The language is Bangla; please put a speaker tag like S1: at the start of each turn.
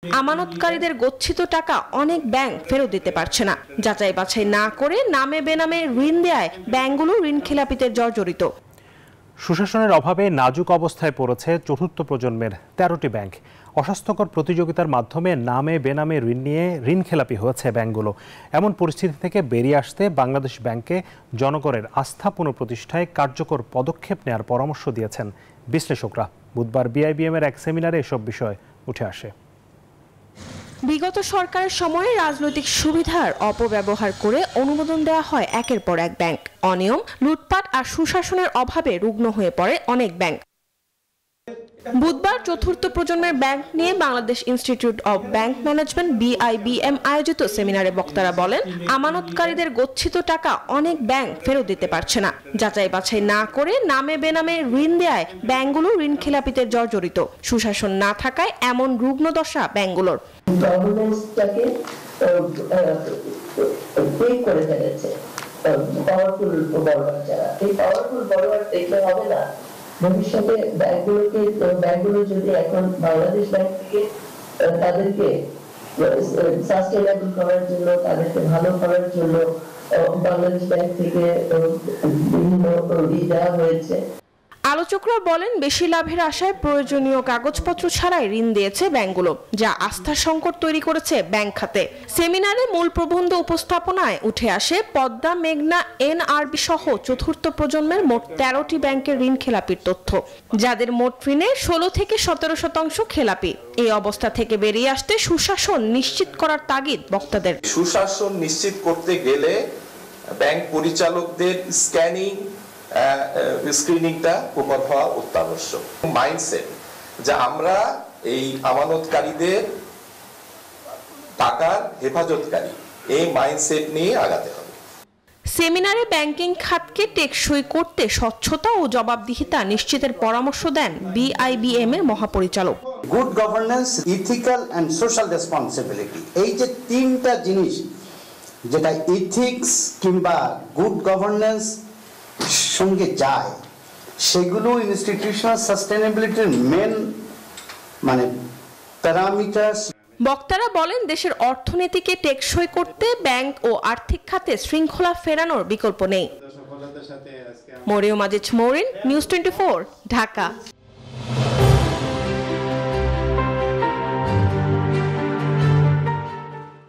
S1: আমানতকারীদের গচ্ছিত টাকা অনেক ব্যাংক ফেরত দিতে পারছে না। যাচাই বাছাই না করে নামে বেনামে ঋণ দেয় ব্যাংকগুলো ঋণ খেলাপিদের জর্জরিত।
S2: সুশাসনের অভাবে নাজুক অবস্থায় পড়েছে চতুর্থ প্রজন্মের 13টি ব্যাংক। অস্বাস্থ্যকর প্রতিযোগিতার মাধ্যমে নামে বেনামে ঋণ নিয়ে ঋণ খেলাপি হয়েছে ব্যাংকগুলো। এমন পরিস্থিতি থেকে বেরিয়ে আসতে বাংলাদেশ ব্যাংকে জনগণের আস্থা পুনঃপ্রতিষ্ঠায় কার্যকর পদক্ষেপ নেওয়ার পরামর্শ দিয়েছেন বিশ্লেষকরা। বুধবার বিআইবিএম এর এক সেমিনারে এসব বিষয় উঠে আসে।
S1: বিগত সরকারের সময়ে রাজনৈতিক সুবিধার অপব্যবহার করে অনুমোদন দেওয়া হয় একের পর এক ব্যাংক। অনিয়ম, লুটপাট আর সুশাসনের অভাবে রুগ্ন হয়ে পড়ে অনেক ব্যাংক। বুধবার চতুর্থ প্রজন্মের ব্যাংক নিয়ে Bangladesh institute of bank management BIBM আয়োজিত সেমিনারে বক্তারা বলেন, আমানতকারীদের গচ্ছিত টাকা অনেক ব্যাংক ফেরত দিতে পারছে না। যাচাই বাছাই না করে নামে বেনামে ঋণ দেয় ব্যাংকগুলো ঋণ খেলাপিদের জর্জরিত। সুশাসন না থাকায় এমন রুগ্ন দশা ব্যাংকগুলোর।
S3: গভর্নেন্সটাকে ব্রেক করে ফেলেছে পাওয়ারফুল বড়োয়ার যারা। এই পাওয়ারফুল বড়োয়ার দেখলে হবে না। ভবিষ্যতে ব্যাংকগুলো যদি এখন বাংলাদেশ ব্যাংক থেকে তাদেরকে সাস্টেইনেবল করার জন্য, তাদেরকে ভালো করার জন্য বাংলাদেশ ব্যাংক থেকে বিভিন্ন ঋণ দেওয়া হয়েছে।
S1: আলোচকরা বলেন, বেশি লাভের আশায় প্রয়োজনীয় কাগজপত্র ছাড়াই ঋণ দিয়েছে ব্যাংকগুলো, যা আস্থার সংকট তৈরি করেছে ব্যাংক খাতে। সেমিনারে মূল প্রবন্ধ উপস্থাপনায় উঠে আসে পদ্মা, মেঘনা, এনআরবি সহ চতুর্থ প্রজন্মের মোট 13টি ব্যাংকের ঋণ খেলাপির তথ্য, যাদের মোট ঋণের 16 থেকে 17% খেলাপি। এই অবস্থা থেকে বেরিয়ে আসতে সুশাসন নিশ্চিত করার তাগিদ বক্তাদের।
S4: সুশাসন নিশ্চিত করতে গেলে ব্যাংক পরিচালকদের স্ক্রিনিংটা প্রকট হওয়া অত্যাবশ্যক। মাইন্ডসেট যে আমরা এই আমানতকারীদের টাকার হেফাজতকারী, এই মাইন্ডসেট নিয়ে আগাতে হবে।
S1: সেমিনারে ব্যাংকিং খাতকে টেকসই করতে স্বচ্ছতা ও জবাবদিহিতা নিশ্চিতের পরামর্শ দেন বিআইবিএম এর মহাপরিচালক।
S5: Good governance, ethical and social responsibility, এই যে তিনটা জিনিস, যেটা ইথিক্স কিংবা গুড গভর্নেন্স সঙ্গে যায়, সেগুলো ইনস্টিটিউশনাল সাস্টেইনেবিলিটির মেন প্যারামিটারস।
S1: বক্তারা বলেন, দেশের অর্থনীতিকে টেকসই করতে ব্যাংক ও আর্থিক খাতে শৃঙ্খলা ফেরানোর বিকল্প নেই। মরিয়ম আজিজ মৌরিন, নিউজ 24, ঢাকা।